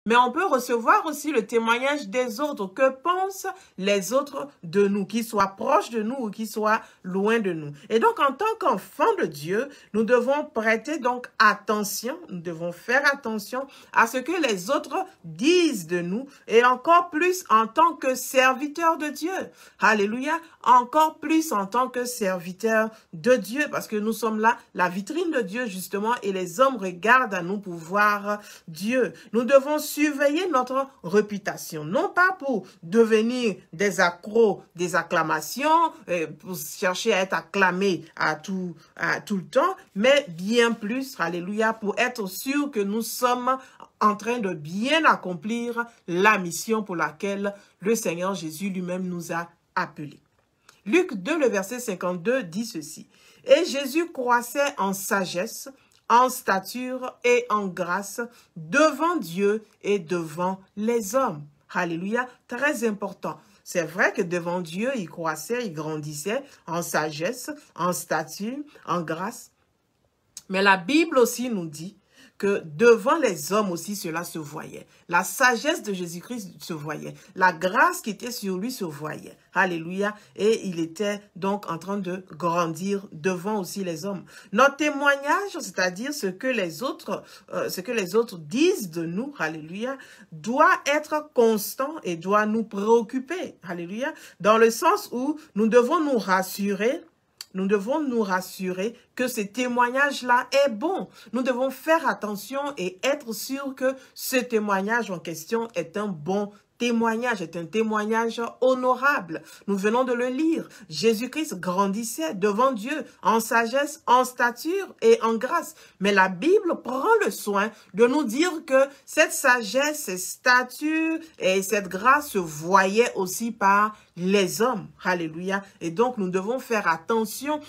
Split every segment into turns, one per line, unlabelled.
mais on peut recevoir aussi le témoignage des autres. Que pensent les autres de nous, qu'ils soient proches de nous ou qu'ils soient loin de nous. Et donc, en tant qu'enfants de Dieu, nous devons prêter donc attention, nous devons faire attention à ce que les autres disent de nous et encore plus en tant que serviteurs de Dieu. Alléluia, encore plus en tant que serviteurs de Dieu, parce que nous sommes là, la vitrine de Dieu justement, et les hommes regardent à nous pour voir Dieu. Nous devons surveiller notre réputation, non pas pour devenir des accros, des acclamations, pour chercher à être acclamés à tout le temps, mais bien plus, alléluia, pour être sûr que nous sommes en train de bien accomplir la mission pour laquelle le Seigneur Jésus lui-même nous a appelés. Luc 2, le verset 52 dit ceci. « Et Jésus croissait en sagesse, en stature et en grâce devant Dieu et devant les hommes. » Alléluia, très important. C'est vrai que devant Dieu, il croissait, il grandissait en sagesse, en stature, en grâce. Mais la Bible aussi nous dit que devant les hommes aussi, cela se voyait. La sagesse de Jésus-Christ se voyait. La grâce qui était sur lui se voyait. Alléluia. Et il était donc en train de grandir devant aussi les hommes. Notre témoignage, c'est-à-dire ce que les autres disent de nous, alléluia, doit être constant et doit nous préoccuper. Alléluia. Dans le sens où nous devons nous rassurer. Nous devons nous rassurer que ce témoignage-là est bon. Nous devons faire attention et être sûrs que ce témoignage en question est un bon témoignage, est un témoignage honorable. Nous venons de le lire. Jésus-Christ grandissait devant Dieu en sagesse, en stature et en grâce. Mais la Bible prend le soin de nous dire que cette sagesse, cette stature et cette grâce se voyaient aussi par les hommes. Alléluia. Et donc, nous devons faire attention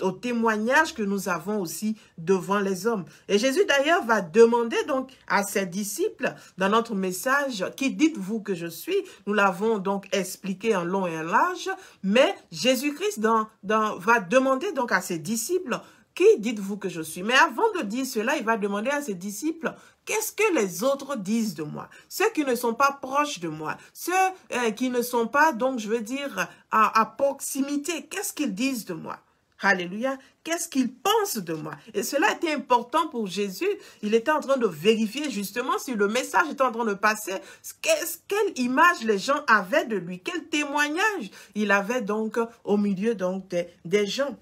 au témoignage que nous avons aussi devant les hommes. Et Jésus, d'ailleurs, va demander donc à ses disciples, dans notre message, « Qui dites-vous que je suis ?» Nous l'avons donc expliqué en long et en large, mais Jésus-Christ va demander donc à ses disciples, « Qui dites-vous que je suis ?» Mais avant de dire cela, il va demander à ses disciples, qu'est-ce que les autres disent de moi? Ceux qui ne sont pas proches de moi, ceux qui ne sont pas, donc je veux dire, à proximité, qu'est-ce qu'ils disent de moi? Alléluia. Qu'est-ce qu'ils pensent de moi? Et cela était important pour Jésus. Il était en train de vérifier justement si le message était en train de passer. Quelle image les gens avaient de lui? Quel témoignage il avait donc au milieu donc des gens?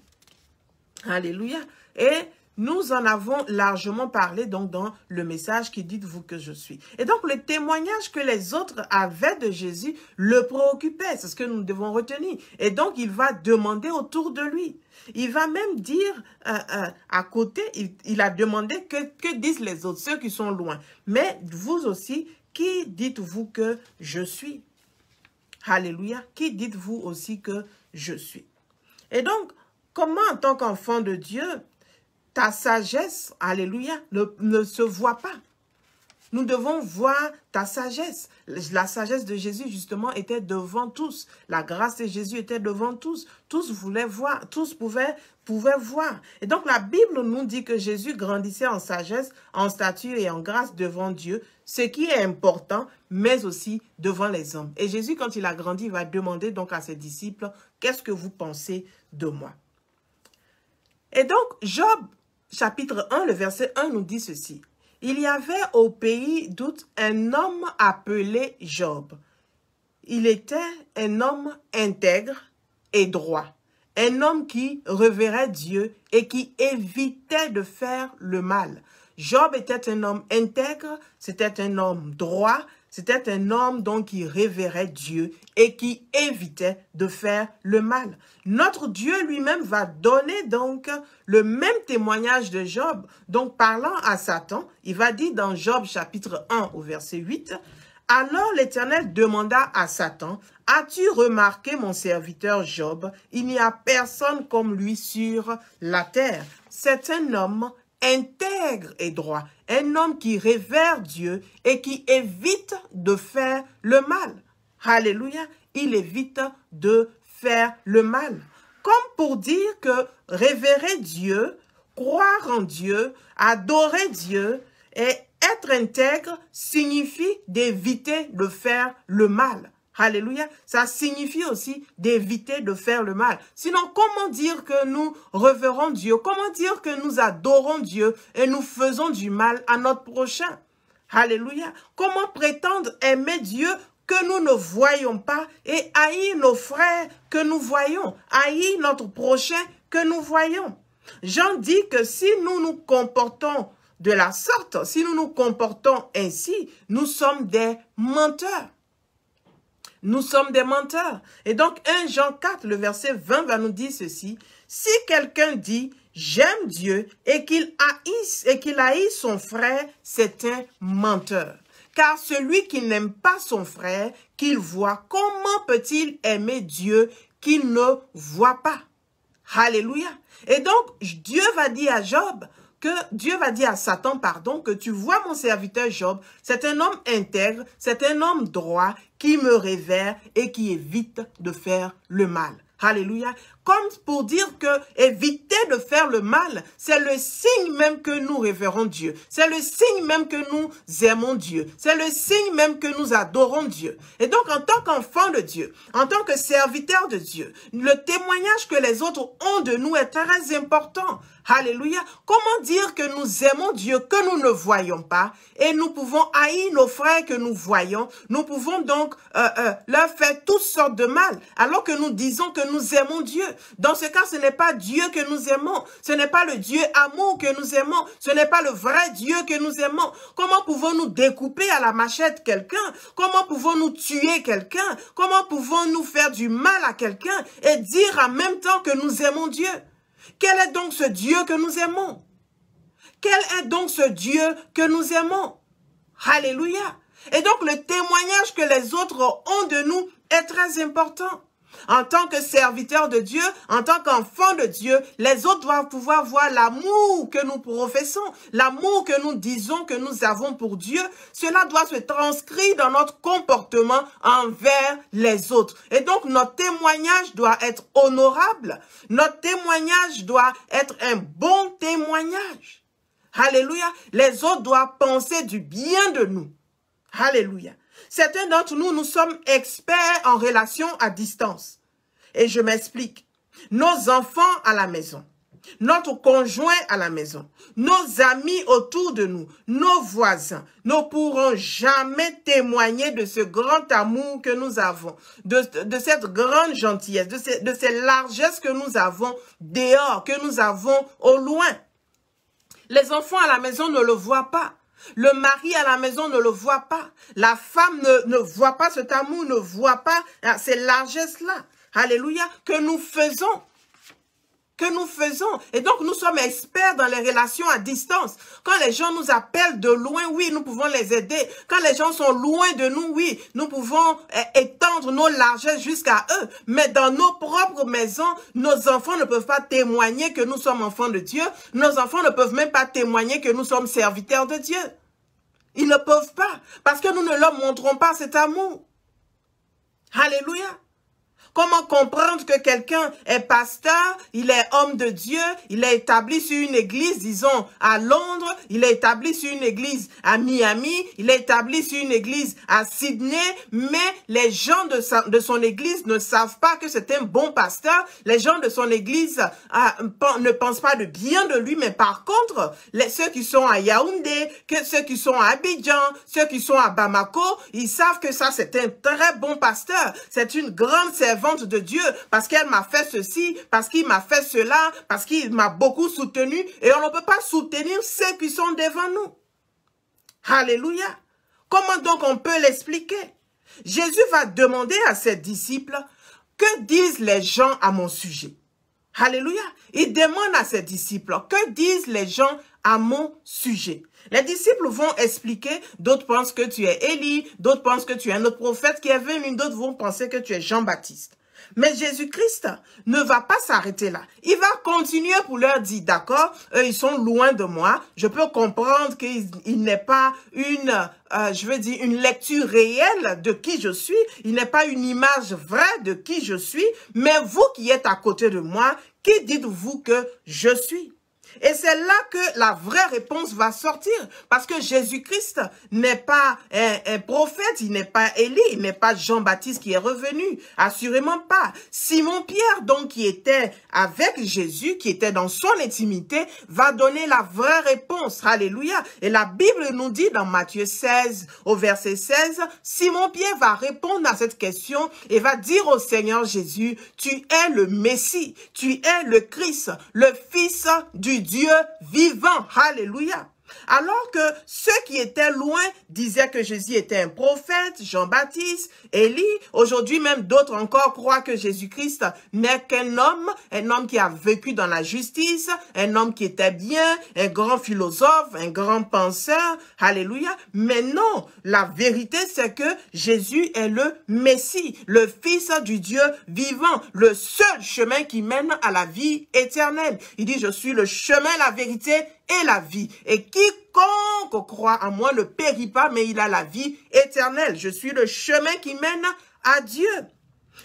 Alléluia. Et nous en avons largement parlé donc dans le message qui dit « Vous que je suis ». Et donc le témoignage que les autres avaient de Jésus le préoccupait, c'est ce que nous devons retenir. Et donc il va demander autour de lui. Il va même dire à côté, il a demandé que disent les autres, ceux qui sont loin. Mais vous aussi, qui dites-vous que je suis? Alléluia. Qui dites-vous aussi que je suis? Et donc, comment en tant qu'enfant de Dieu, ta sagesse, alléluia, ne se voit pas? Nous devons voir ta sagesse. La sagesse de Jésus, justement, était devant tous. La grâce de Jésus était devant tous. Tous voulaient voir, tous pouvaient voir. Et donc, la Bible nous dit que Jésus grandissait en sagesse, en stature et en grâce devant Dieu, ce qui est important, mais aussi devant les hommes. Et Jésus, quand il a grandi, il va demander donc à ses disciples, « Qu'est-ce que vous pensez de moi ?» Et donc, Job, chapitre 1, le verset 1 nous dit ceci. Il y avait au pays d'Ouz un homme appelé Job. Il était un homme intègre et droit, un homme qui révérait Dieu et qui évitait de faire le mal. Job était un homme intègre, c'était un homme droit, c'était un homme donc qui révérait Dieu et qui évitait de faire le mal. Notre Dieu lui-même va donner donc le même témoignage de Job. Donc parlant à Satan, il va dire dans Job chapitre 1 au verset 8, « Alors l'Éternel demanda à Satan, « As-tu remarqué mon serviteur Job? Il n'y a personne comme lui sur la terre. C'est un homme intègre et droit, un homme qui révère Dieu et qui évite de faire le mal. » Alléluia, il évite de faire le mal. Comme pour dire que révérer Dieu, croire en Dieu, adorer Dieu être intègre signifie d'éviter de faire le mal. Alléluia. Ça signifie aussi d'éviter de faire le mal. Sinon, comment dire que nous révérons Dieu? Comment dire que nous adorons Dieu et nous faisons du mal à notre prochain? Alléluia. Comment prétendre aimer Dieu que nous ne voyons pas et haïr nos frères que nous voyons, haïr notre prochain que nous voyons? Jean dit que si nous nous comportons de la sorte, si nous nous comportons ainsi, nous sommes des menteurs. Nous sommes des menteurs. Et donc, 1 Jean 4, le verset 20 va nous dire ceci. Si quelqu'un dit « j'aime Dieu » et qu'il haït son frère, c'est un menteur. Car celui qui n'aime pas son frère, qu'il voit, comment peut-il aimer Dieu qu'il ne voit pas? Alléluia. Et donc, Dieu va dire à Satan, que tu vois mon serviteur Job, c'est un homme intègre, c'est un homme droit qui me révère et qui évite de faire le mal. Alléluia. Comme pour dire que éviter de faire le mal, c'est le signe même que nous révérons Dieu. C'est le signe même que nous aimons Dieu. C'est le signe même que nous adorons Dieu. Et donc, en tant qu'enfant de Dieu, en tant que serviteur de Dieu, le témoignage que les autres ont de nous est très important. Alléluia. Comment dire que nous aimons Dieu que nous ne voyons pas et nous pouvons haïr nos frères que nous voyons. Nous pouvons donc leur faire toutes sortes de mal alors que nous disons que nous aimons Dieu. Dans ce cas, ce n'est pas Dieu que nous aimons. Ce n'est pas le Dieu amour que nous aimons. Ce n'est pas le vrai Dieu que nous aimons. Comment pouvons-nous découper à la machette quelqu'un? Comment pouvons-nous tuer quelqu'un? Comment pouvons-nous faire du mal à quelqu'un et dire en même temps que nous aimons Dieu? Quel est donc ce Dieu que nous aimons? Quel est donc ce Dieu que nous aimons? Alléluia. Et donc le témoignage que les autres ont de nous est très important. En tant que serviteur de Dieu, en tant qu'enfant de Dieu, les autres doivent pouvoir voir l'amour que nous professons, l'amour que nous disons que nous avons pour Dieu. Cela doit se transcrire dans notre comportement envers les autres. Et donc, notre témoignage doit être honorable. Notre témoignage doit être un bon témoignage. Alléluia. Les autres doivent penser du bien de nous. Alléluia. Certains d'entre nous, nous sommes experts en relations à distance. Et je m'explique. Nos enfants à la maison, notre conjoint à la maison, nos amis autour de nous, nos voisins, ne pourront jamais témoigner de ce grand amour que nous avons, de cette grande gentillesse, de ces largesses que nous avons dehors, que nous avons au loin. Les enfants à la maison ne le voient pas. Le mari à la maison ne le voit pas. La femme ne voit pas cet amour, ne voit pas ces largesses-là. Alléluia. Que nous faisons. Et donc, nous sommes experts dans les relations à distance. Quand les gens nous appellent de loin, oui, nous pouvons les aider. Quand les gens sont loin de nous, oui, nous pouvons étendre nos largesses jusqu'à eux. Mais dans nos propres maisons, nos enfants ne peuvent pas témoigner que nous sommes enfants de Dieu. Nos enfants ne peuvent même pas témoigner que nous sommes serviteurs de Dieu. Ils ne peuvent pas, parce que nous ne leur montrons pas cet amour. Alléluia. Comment comprendre que quelqu'un est pasteur, il est homme de Dieu, il est établi sur une église, disons, à Londres, il est établi sur une église à Miami, il est établi sur une église à Sydney, mais les gens de son église ne savent pas que c'est un bon pasteur, les gens de son église ne pensent pas de bien de lui, mais par contre, ceux qui sont à Yaoundé, ceux qui sont à Abidjan, ceux qui sont à Bamako, ils savent que ça c'est un très bon pasteur, c'est une grande servante de Dieu, parce qu'elle m'a fait ceci, parce qu'il m'a fait cela, parce qu'il m'a beaucoup soutenu, et on ne peut pas soutenir ceux qui sont devant nous. Alléluia. Comment donc on peut l'expliquer? Jésus va demander à ses disciples, que disent les gens à mon sujet? Alléluia. Il demande à ses disciples, que disent les gens à mon sujet? Les disciples vont expliquer, d'autres pensent que tu es Élie, d'autres pensent que tu es un autre prophète qui est venu, d'autres vont penser que tu es Jean-Baptiste. Mais Jésus-Christ ne va pas s'arrêter là. Il va continuer pour leur dire, d'accord, eux ils sont loin de moi, je peux comprendre qu'il n'est pas une lecture réelle de qui je suis, il n'est pas une image vraie de qui je suis, mais vous qui êtes à côté de moi, qui dites-vous que je suis? Et c'est là que la vraie réponse va sortir. Parce que Jésus-Christ n'est pas un prophète, il n'est pas Élie, il n'est pas Jean-Baptiste qui est revenu. Assurément pas. Simon-Pierre, donc, qui était avec Jésus, qui était dans son intimité, va donner la vraie réponse. Alléluia. Et la Bible nous dit dans Matthieu 16, au verset 16, Simon-Pierre va répondre à cette question et va dire au Seigneur Jésus, tu es le Messie, tu es le Christ, le Fils du Dieu vivant. Alléluia. Alors que ceux qui étaient loin disaient que Jésus était un prophète, Jean-Baptiste, Élie, aujourd'hui même d'autres encore croient que Jésus-Christ n'est qu'un homme qui a vécu dans la justice, un homme qui était bien, un grand philosophe, un grand penseur, alléluia. Mais non, la vérité c'est que Jésus est le Messie, le Fils du Dieu vivant, le seul chemin qui mène à la vie éternelle. Il dit, je suis le chemin, la vérité et la vie. Et quiconque croit en moi ne périt pas, mais il a la vie éternelle. Je suis le chemin qui mène à Dieu.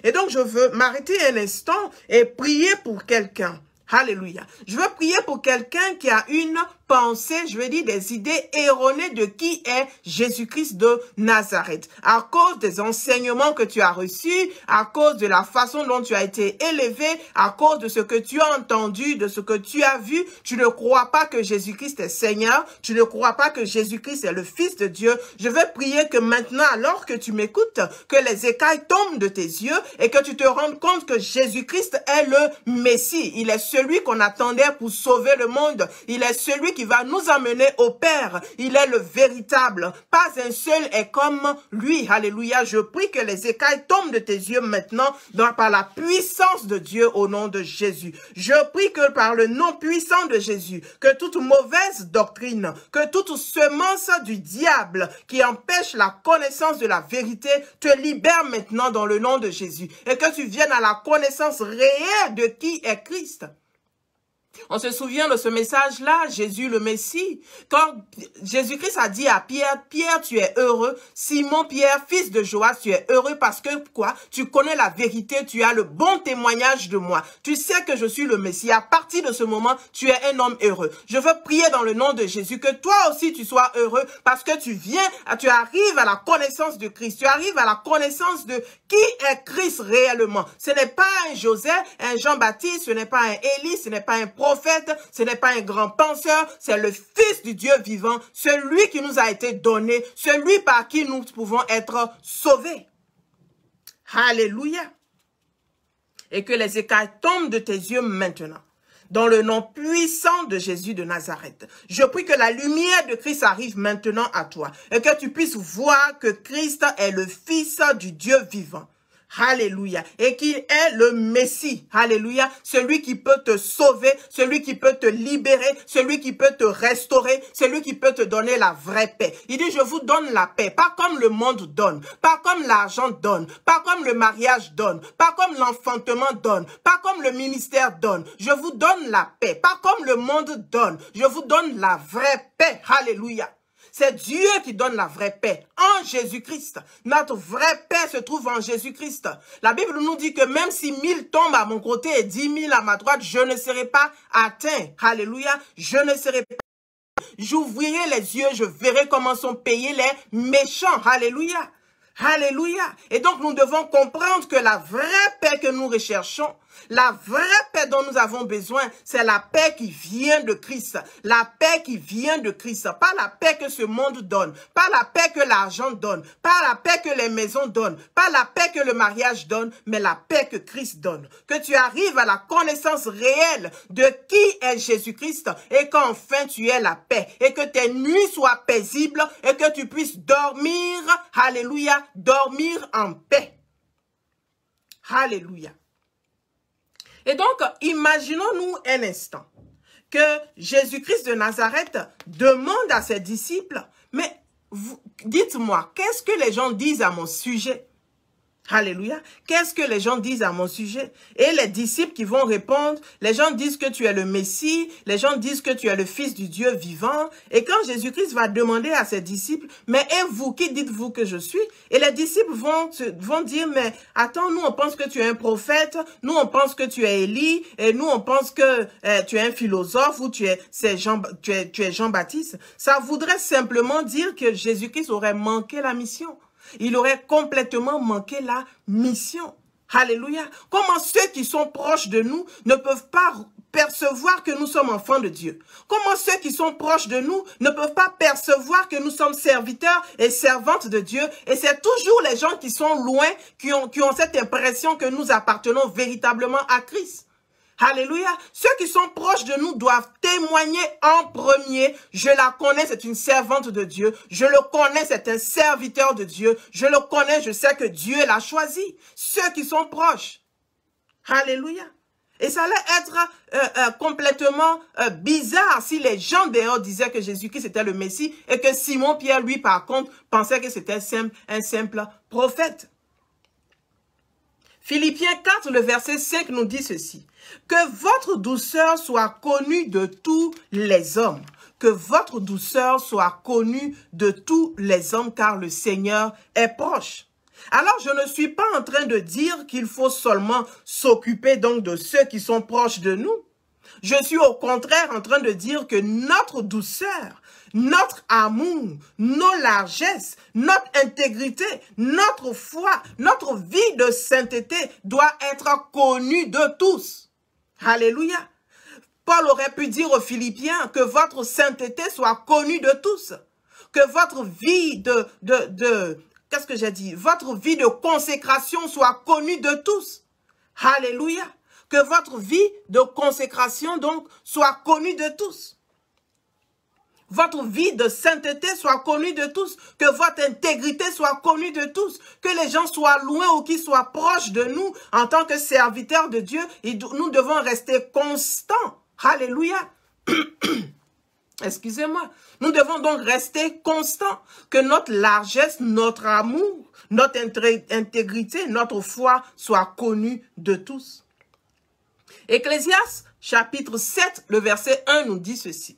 Et donc, je veux m'arrêter un instant et prier pour quelqu'un. Alléluia. Je veux prier pour quelqu'un qui a une pensée, je veux dire des idées erronées de qui est Jésus-Christ de Nazareth. À cause des enseignements que tu as reçus, à cause de la façon dont tu as été élevé, à cause de ce que tu as entendu, de ce que tu as vu, tu ne crois pas que Jésus-Christ est Seigneur, tu ne crois pas que Jésus-Christ est le Fils de Dieu. Je veux prier que maintenant, alors que tu m'écoutes, que les écailles tombent de tes yeux et que tu te rendes compte que Jésus-Christ est le Messie. Il est celui qu'on attendait pour sauver le monde. Il est celui qui va nous amener au Père. Il est le véritable. Pas un seul est comme lui. Alléluia. Je prie que les écailles tombent de tes yeux maintenant par la puissance de Dieu au nom de Jésus. Je prie que par le nom puissant de Jésus, que toute mauvaise doctrine, que toute semence du diable qui empêche la connaissance de la vérité te libère maintenant dans le nom de Jésus et que tu viennes à la connaissance réelle de qui est Christ. On se souvient de ce message-là, Jésus le Messie. Quand Jésus-Christ a dit à Pierre, Pierre, tu es heureux. Simon Pierre, fils de Joas, tu es heureux parce que quoi? Tu connais la vérité, tu as le bon témoignage de moi. Tu sais que je suis le Messie. À partir de ce moment, tu es un homme heureux. Je veux prier dans le nom de Jésus que toi aussi tu sois heureux parce que tu arrives à la connaissance de Christ. Tu arrives à la connaissance de qui est Christ réellement. Ce n'est pas un Joseph, un Jean-Baptiste, ce n'est pas un Élie, ce n'est pas un prophète, ce n'est pas un grand penseur, c'est le Fils du Dieu vivant, celui qui nous a été donné, celui par qui nous pouvons être sauvés. Alléluia. Et que les écailles tombent de tes yeux maintenant. Dans le nom puissant de Jésus de Nazareth. Je prie que la lumière de Christ arrive maintenant à toi et que tu puisses voir que Christ est le Fils du Dieu vivant. Alléluia. Et qu'il est le Messie. Alléluia. Celui qui peut te sauver, celui qui peut te libérer, celui qui peut te restaurer, celui qui peut te donner la vraie paix. Il dit, je vous donne la paix, pas comme le monde donne, pas comme l'argent donne, pas comme le mariage donne, pas comme l'enfantement donne, pas comme le ministère donne. Je vous donne la paix, pas comme le monde donne. Je vous donne la vraie paix. Alléluia. C'est Dieu qui donne la vraie paix en Jésus-Christ. Notre vraie paix se trouve en Jésus-Christ. La Bible nous dit que même si 1000 tombent à mon côté et 10 000 à ma droite, je ne serai pas atteint. Alléluia. Je ne serai pas. J'ouvrirai les yeux, je verrai comment sont payés les méchants. Alléluia. Alléluia. Et donc nous devons comprendre que la vraie paix que nous recherchons, la vraie paix dont nous avons besoin, c'est la paix qui vient de Christ. La paix qui vient de Christ. Pas la paix que ce monde donne. Pas la paix que l'argent donne. Pas la paix que les maisons donnent. Pas la paix que le mariage donne, mais la paix que Christ donne. Que tu arrives à la connaissance réelle de qui est Jésus-Christ et qu'enfin tu aies la paix. Et que tes nuits soient paisibles et que tu puisses dormir, alléluia, dormir en paix. Alléluia. Et donc, imaginons-nous un instant que Jésus-Christ de Nazareth demande à ses disciples, mais dites-moi, qu'est-ce que les gens disent à mon sujet? Alléluia. Qu'est-ce que les gens disent à mon sujet? Et les disciples qui vont répondre, les gens disent que tu es le Messie, les gens disent que tu es le Fils du Dieu vivant. Et quand Jésus-Christ va demander à ses disciples, mais et vous, qui dites-vous que je suis? Et les disciples vont dire, mais attends, nous on pense que tu es un prophète, nous on pense que tu es Élie, et nous on pense que tu es un philosophe ou tu es Jean-Baptiste. Ça voudrait simplement dire que Jésus-Christ aurait manqué la mission. Il aurait complètement manqué la mission. Alléluia. Comment ceux qui sont proches de nous ne peuvent pas percevoir que nous sommes enfants de Dieu? Comment ceux qui sont proches de nous ne peuvent pas percevoir que nous sommes serviteurs et servantes de Dieu? Et c'est toujours les gens qui sont loin qui ont cette impression que nous appartenons véritablement à Christ. Alléluia. Ceux qui sont proches de nous doivent témoigner en premier. Je la connais, c'est une servante de Dieu. Je le connais, c'est un serviteur de Dieu. Je le connais, je sais que Dieu l'a choisi. Ceux qui sont proches. Alléluia. Et ça allait être complètement bizarre si les gens dehors disaient que Jésus-Christ était le Messie et que Simon-Pierre, lui, par contre, pensait que c'était un simple prophète. Philippiens 4, le verset 5 nous dit ceci. Que votre douceur soit connue de tous les hommes. Que votre douceur soit connue de tous les hommes, car le Seigneur est proche. Alors, je ne suis pas en train de dire qu'il faut seulement s'occuper donc de ceux qui sont proches de nous. Je suis au contraire en train de dire que notre douceur, notre amour, nos largesses, notre intégrité, notre foi, notre vie de sainteté doit être connue de tous. Alléluia. Paul aurait pu dire aux Philippiens que votre sainteté soit connue de tous. Que votre vie qu'est-ce que j'ai dit? Votre vie de consécration soit connue de tous. Alléluia. Que votre vie de consécration, donc, soit connue de tous. Votre vie de sainteté soit connue de tous. Que votre intégrité soit connue de tous. Que les gens soient loin ou qu'ils soient proches de nous. En tant que serviteurs de Dieu, nous devons rester constants. Alléluia. Excusez-moi. Nous devons donc rester constants. Que notre largesse, notre amour, notre intégrité, notre foi soit connue de tous. Ecclésiaste, chapitre 7, le verset 1 nous dit ceci.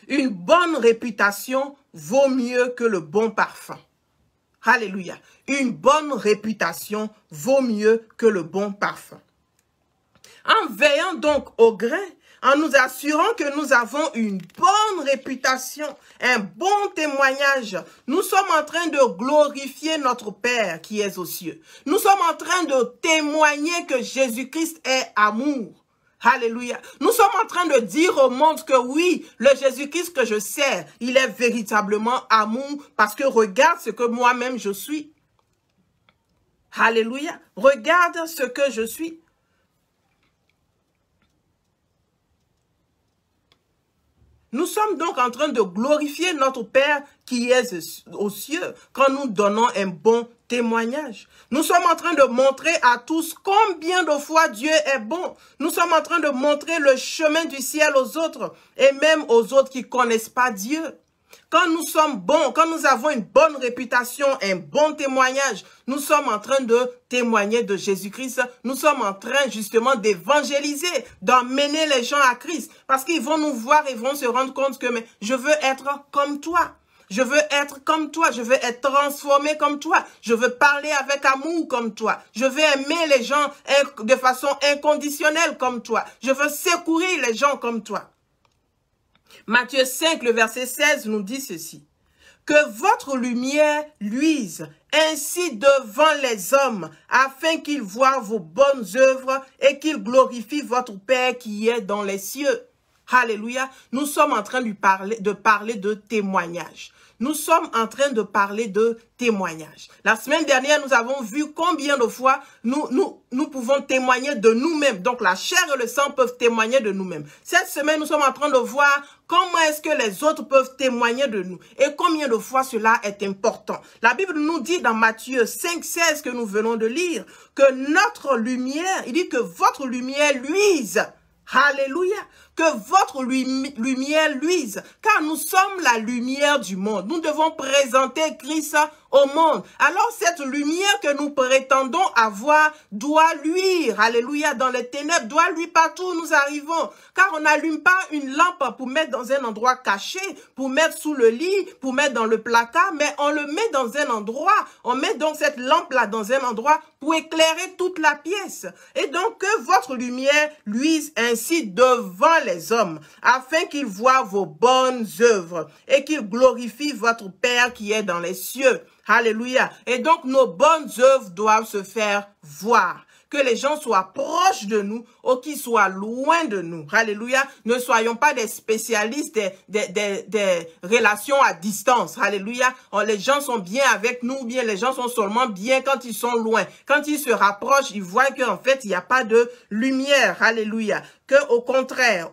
Une bonne réputation vaut mieux que le bon parfum. Alléluia. Une bonne réputation vaut mieux que le bon parfum. En veillant donc au grain, en nous assurant que nous avons une bonne réputation, un bon témoignage, nous sommes en train de glorifier notre Père qui est aux cieux. Nous sommes en train de témoigner que Jésus-Christ est amour. Alléluia. Nous sommes en train de dire au monde que oui, le Jésus-Christ que je sers, il est véritablement amour parce que regarde ce que moi-même je suis. Alléluia. Regarde ce que je suis. Nous sommes donc en train de glorifier notre Père qui est aux cieux quand nous donnons un bon témoignage. Nous sommes en train de montrer à tous combien de fois Dieu est bon. Nous sommes en train de montrer le chemin du ciel aux autres et même aux autres qui ne connaissent pas Dieu. Quand nous sommes bons, quand nous avons une bonne réputation, un bon témoignage, nous sommes en train de témoigner de Jésus-Christ. Nous sommes en train justement d'évangéliser, d'emmener les gens à Christ. Parce qu'ils vont nous voir et vont se rendre compte que mais, je veux être comme toi. Je veux être comme toi. Je veux être transformé comme toi. Je veux parler avec amour comme toi. Je veux aimer les gens de façon inconditionnelle comme toi. Je veux secourir les gens comme toi. Matthieu 5, le verset 16 nous dit ceci. Que votre lumière luise ainsi devant les hommes, afin qu'ils voient vos bonnes œuvres et qu'ils glorifient votre Père qui est dans les cieux. Alléluia. Nous sommes en train de parler de témoignage. Nous sommes en train de parler de témoignage. La semaine dernière, nous avons vu combien de fois nous pouvons témoigner de nous-mêmes. Donc, la chair et le sang peuvent témoigner de nous-mêmes. Cette semaine, nous sommes en train de voir comment est-ce que les autres peuvent témoigner de nous et combien de fois cela est important. La Bible nous dit dans Matthieu 5, 16 que nous venons de lire que notre lumière, il dit que votre lumière luise. Alléluia. que votre lumière luise, car nous sommes la lumière du monde. Nous devons présenter Christ au monde. Alors cette lumière que nous prétendons avoir doit luire, alléluia, dans les ténèbres, doit luire partout où nous arrivons, car on n'allume pas une lampe pour mettre dans un endroit caché, pour mettre sous le lit, pour mettre dans le placard, mais on le met dans un endroit, on met donc cette lampe-là dans un endroit pour éclairer toute la pièce. Et donc que votre lumière luise ainsi devant les hommes, afin qu'ils voient vos bonnes œuvres et qu'ils glorifient votre Père qui est dans les cieux. Alléluia. Et donc, nos bonnes œuvres doivent se faire voir. Que les gens soient proches de nous ou qu'ils soient loin de nous. Alléluia. Ne soyons pas des spécialistes des relations à distance. Alléluia. Les gens sont bien avec nous, ou bien les gens sont seulement bien quand ils sont loin. Quand ils se rapprochent, ils voient qu'en fait, il n'y a pas de lumière. Alléluia. Que au contraire,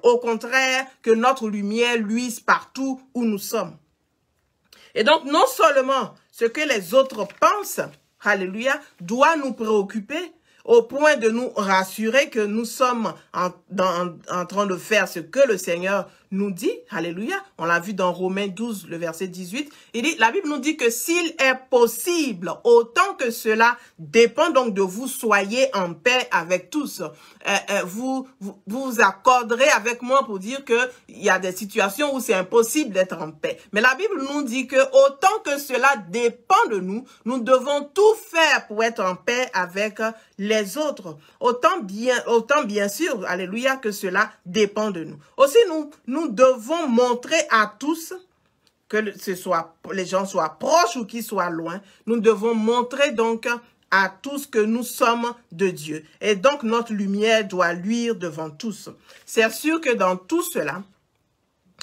que notre lumière luise partout où nous sommes. Et donc, non seulement ce que les autres pensent, alléluia, doit nous préoccuper au point de nous rassurer que nous sommes en train de faire ce que le Seigneur nous dit, alléluia, on l'a vu dans Romains 12, le verset 18, il dit, la Bible nous dit que s'il est possible, autant que cela dépend donc de vous, soyez en paix avec tous. Vous accorderez avec moi pour dire que il y a des situations où c'est impossible d'être en paix. Mais la Bible nous dit que autant que cela dépend de nous, nous devons tout faire pour être en paix avec les autres. Autant bien sûr, alléluia, que cela dépend de nous. Aussi, nous devons montrer à tous, que les gens soient proches ou qu'ils soient loin, nous devons montrer donc à tous que nous sommes de Dieu. Et donc, notre lumière doit luire devant tous. C'est sûr que dans tout cela,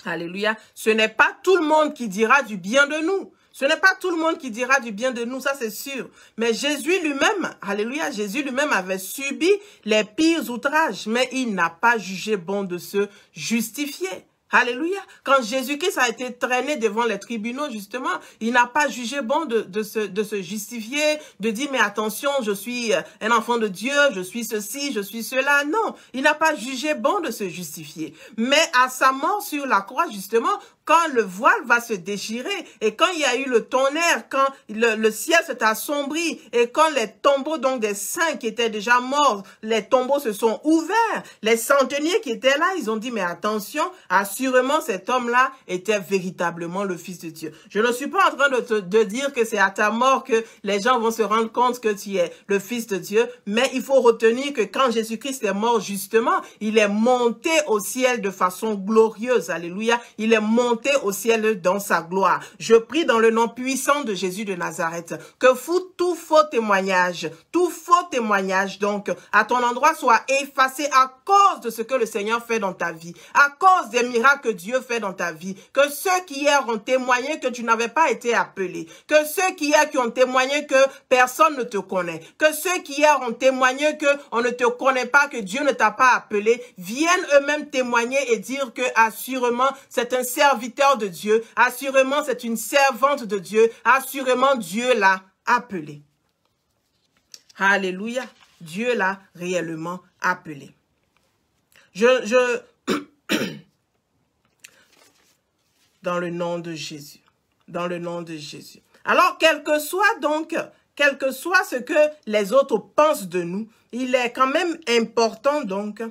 alléluia, ce n'est pas tout le monde qui dira du bien de nous. Ce n'est pas tout le monde qui dira du bien de nous, ça c'est sûr. Mais Jésus lui-même, alléluia, Jésus lui-même avait subi les pires outrages, mais il n'a pas jugé bon de se justifier. Alléluia. Quand Jésus-Christ a été traîné devant les tribunaux, justement, il n'a pas jugé bon de se justifier, de dire, mais attention, je suis un enfant de Dieu, je suis ceci, je suis cela. Non, il n'a pas jugé bon de se justifier. Mais à sa mort sur la croix, justement, quand le voile va se déchirer et quand il y a eu le tonnerre, quand le ciel s'est assombri et quand les tombeaux donc des saints qui étaient déjà morts, les tombeaux se sont ouverts, les centeniers qui étaient là, ils ont dit, mais attention, assurément cet homme-là était véritablement le Fils de Dieu. Je ne suis pas en train de dire que c'est à ta mort que les gens vont se rendre compte que tu es le Fils de Dieu, mais il faut retenir que quand Jésus-Christ est mort, justement, il est monté au ciel de façon glorieuse, alléluia, il est monté au ciel dans sa gloire. Je prie dans le nom puissant de Jésus de Nazareth que tout faux témoignage donc à ton endroit soit effacé à cause de ce que le Seigneur fait dans ta vie, à cause des miracles que Dieu fait dans ta vie, que ceux qui hier ont témoigné que tu n'avais pas été appelé, que ceux qui hier qui ont témoigné que personne ne te connaît, que ceux qui hier ont témoigné que on ne te connaît pas, que Dieu ne t'a pas appelé, viennent eux-mêmes témoigner et dire que assurément c'est un serviteur de Dieu, assurément c'est une servante de Dieu, assurément Dieu l'a appelé. Alléluia, Dieu l'a réellement appelé. Dans le nom de Jésus, dans le nom de Jésus. Alors, quel que soit ce que les autres pensent de nous, il est quand même important donc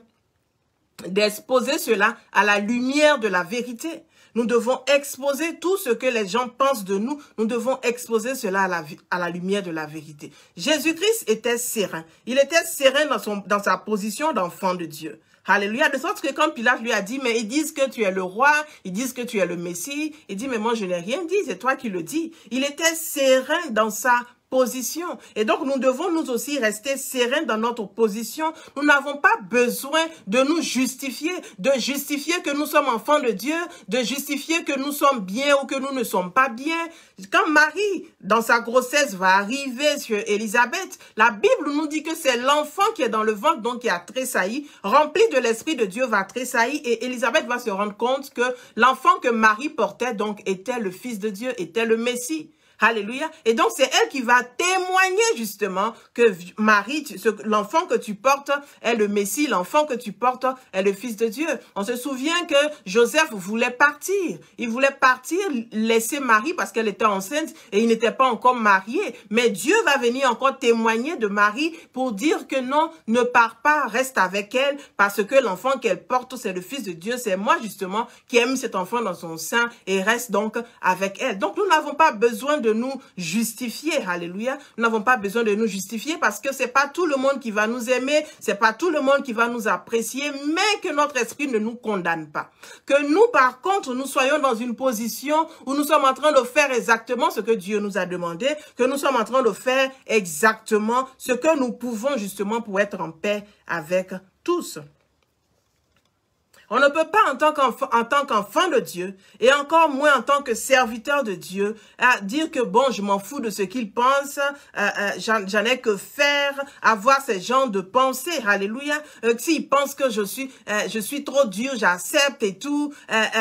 d'exposer cela à la lumière de la vérité. Nous devons exposer tout ce que les gens pensent de nous. Nous devons exposer cela à la lumière de la vérité. Jésus-Christ était serein. Il était serein dans sa position d'enfant de Dieu. Alléluia. De sorte que quand Pilate lui a dit, mais ils disent que tu es le roi, ils disent que tu es le Messie, il dit, mais moi je n'ai rien dit, c'est toi qui le dis. Il était serein dans sa position. Et donc, nous devons nous aussi rester sereins dans notre position. Nous n'avons pas besoin de nous justifier, que nous sommes enfants de Dieu, de justifier que nous sommes bien ou que nous ne sommes pas bien. Quand Marie, dans sa grossesse, va arriver sur Élisabeth, la Bible nous dit que c'est l'enfant qui est dans le ventre, donc qui a tressailli, rempli de l'Esprit de Dieu, va tressaillir et Élisabeth va se rendre compte que l'enfant que Marie portait, donc, était le Fils de Dieu, était le Messie. Alléluia. Et donc, c'est elle qui va témoigner justement que Marie, l'enfant que tu portes est le Messie, l'enfant que tu portes est le Fils de Dieu. On se souvient que Joseph voulait partir. Il voulait partir, laisser Marie parce qu'elle était enceinte et il n'était pas encore marié. Mais Dieu va venir encore témoigner de Marie pour dire que non, ne pars pas, reste avec elle parce que l'enfant qu'elle porte, c'est le Fils de Dieu. C'est moi justement qui ai mis cet enfant dans son sein et reste donc avec elle. Donc, nous n'avons pas besoin de nous justifier, alléluia. Nous n'avons pas besoin de nous justifier parce que c'est pas tout le monde qui va nous aimer, c'est pas tout le monde qui va nous apprécier, mais que notre esprit ne nous condamne pas. Que nous, par contre, nous soyons dans une position où nous sommes en train de faire exactement ce que Dieu nous a demandé, que nous sommes en train de faire exactement ce que nous pouvons justement pour être en paix avec tous. On ne peut pas en tant qu'enfant de Dieu et encore moins en tant que serviteur de Dieu dire que bon, je m'en fous de ce qu'ils pensent, j'en ai que faire, avoir ces genres de pensées, alléluia. S'ils pensent que je suis trop dur, j'accepte et tout,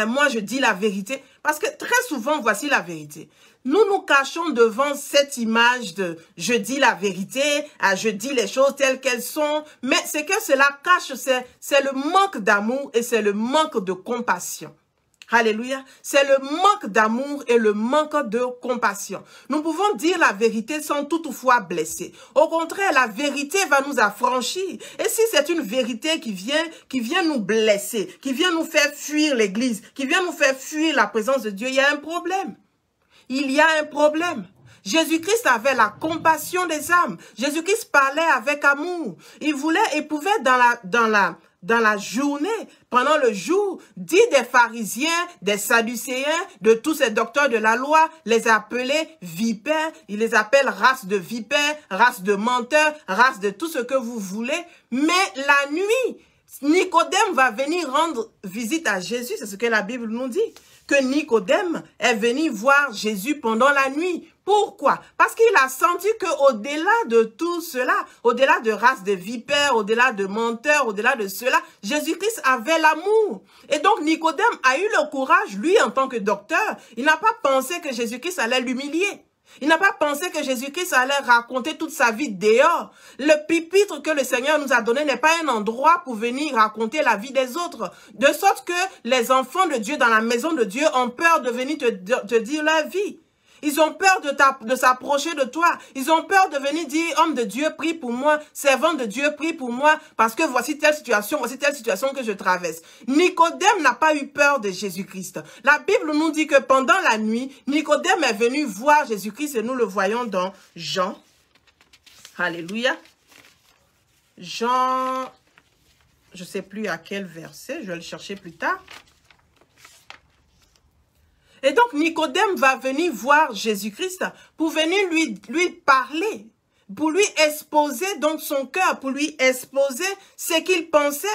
moi je dis la vérité. Parce que très souvent, voici la vérité. Nous nous cachons devant cette image de « je dis la vérité, je dis les choses telles qu'elles sont », mais ce que cela cache, c'est le manque d'amour et c'est le manque de compassion. Alléluia. C'est le manque d'amour et le manque de compassion. Nous pouvons dire la vérité sans toutefois blesser. Au contraire, la vérité va nous affranchir. Et si c'est une vérité qui vient nous blesser, qui vient nous faire fuir l'église, qui vient nous faire fuir la présence de Dieu, il y a un problème. Il y a un problème. Jésus-Christ avait la compassion des âmes. Jésus-Christ parlait avec amour. Il pouvait dans la journée, pendant le jour, dire des pharisiens, des sadducéens, de tous ces docteurs de la loi, les appeler vipères. Il les appelle race de vipères, race de menteurs, race de tout ce que vous voulez. Mais la nuit, Nicodème va venir rendre visite à Jésus. C'est ce que la Bible nous dit. Que Nicodème est venu voir Jésus pendant la nuit. Pourquoi? Parce qu'il a senti qu'au-delà de tout cela, au-delà de race de vipères, au-delà de menteurs, au-delà de cela, Jésus-Christ avait l'amour. Et donc Nicodème a eu le courage, lui en tant que docteur, il n'a pas pensé que Jésus-Christ allait l'humilier. Il n'a pas pensé que Jésus-Christ allait raconter toute sa vie dehors. Le pupitre que le Seigneur nous a donné n'est pas un endroit pour venir raconter la vie des autres. De sorte que les enfants de Dieu dans la maison de Dieu ont peur de venir te dire leur vie. Ils ont peur de s'approcher de toi. Ils ont peur de venir dire, homme de Dieu, prie pour moi. Servant de Dieu, prie pour moi. Parce que voici telle situation que je traverse. Nicodème n'a pas eu peur de Jésus-Christ. La Bible nous dit que pendant la nuit, Nicodème est venu voir Jésus-Christ et nous le voyons dans Jean. Alléluia. Jean, je ne sais plus à quel verset, je vais le chercher plus tard. Et donc, Nicodème va venir voir Jésus-Christ pour venir lui parler, pour lui exposer donc son cœur, pour lui exposer ce qu'il pensait.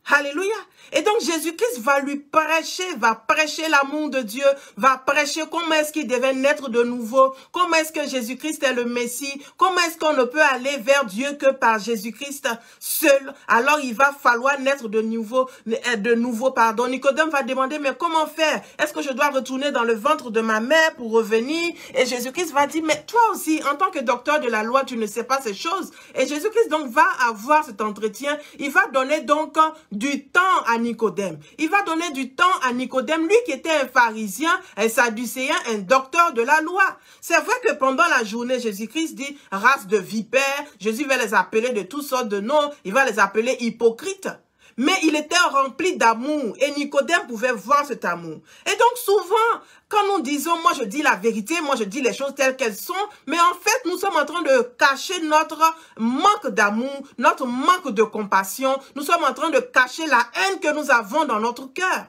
Alléluia. Et donc Jésus-Christ va lui prêcher, va prêcher l'amour de Dieu, va prêcher comment est-ce qu'il devait naître de nouveau, comment est-ce que Jésus-Christ est le Messie, comment est-ce qu'on ne peut aller vers Dieu que par Jésus-Christ seul. Alors il va falloir naître de nouveau. Nicodème va demander, mais comment faire? Est-ce que je dois retourner dans le ventre de ma mère pour revenir? Et Jésus-Christ va dire, mais toi aussi, en tant que docteur de la loi, tu ne sais pas ces choses. Et Jésus-Christ donc va avoir cet entretien. Il va donner donc du temps à Nicodème. Il va donner du temps à Nicodème, lui qui était un pharisien, un sadducéen, un docteur de la loi. C'est vrai que pendant la journée, Jésus-Christ dit race de vipères. Jésus va les appeler de toutes sortes de noms. Il va les appeler hypocrites. Mais il était rempli d'amour et Nicodème pouvait voir cet amour. Et donc souvent, quand nous disons, moi je dis la vérité, moi je dis les choses telles qu'elles sont, mais en fait nous sommes en train de cacher notre manque d'amour, notre manque de compassion, nous sommes en train de cacher la haine que nous avons dans notre cœur.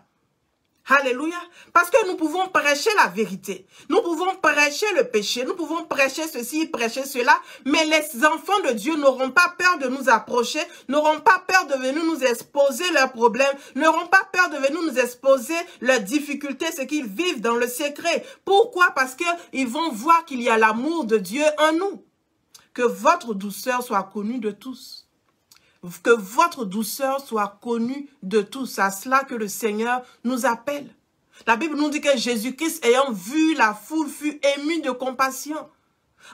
Alléluia. Parce que nous pouvons prêcher la vérité. Nous pouvons prêcher le péché. Nous pouvons prêcher ceci, prêcher cela. Mais les enfants de Dieu n'auront pas peur de nous approcher, n'auront pas peur de venir nous exposer leurs problèmes, n'auront pas peur de venir nous exposer leurs difficultés, ce qu'ils vivent dans le secret. Pourquoi? Parce qu'ils vont voir qu'il y a l'amour de Dieu en nous. Que votre douceur soit connue de tous. Que votre douceur soit connue de tous. C'est à cela que le Seigneur nous appelle. La Bible nous dit que Jésus-Christ, ayant vu la foule, fut ému de compassion.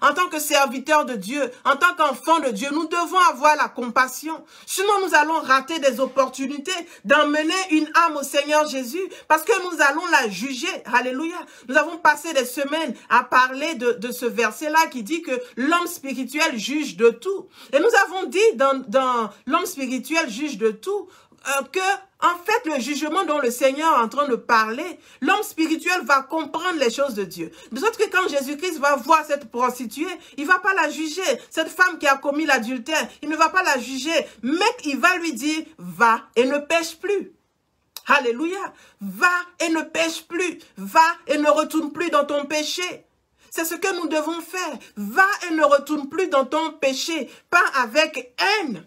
En tant que serviteur de Dieu, en tant qu'enfant de Dieu, nous devons avoir la compassion. Sinon, nous allons rater des opportunités d'emmener une âme au Seigneur Jésus parce que nous allons la juger. Alléluia. Nous avons passé des semaines à parler de ce verset-là qui dit que l'homme spirituel juge de tout. Et nous avons dit dans l'homme spirituel juge de tout que, en fait, le jugement dont le Seigneur est en train de parler, l'homme spirituel va comprendre les choses de Dieu. De sorte que quand Jésus-Christ va voir cette prostituée, il ne va pas la juger. Cette femme qui a commis l'adultère, il ne va pas la juger. Mais il va lui dire, va et ne pêche plus. Alléluia. Va et ne pêche plus. Va et ne retourne plus dans ton péché. C'est ce que nous devons faire. Va et ne retourne plus dans ton péché. Pas avec haine.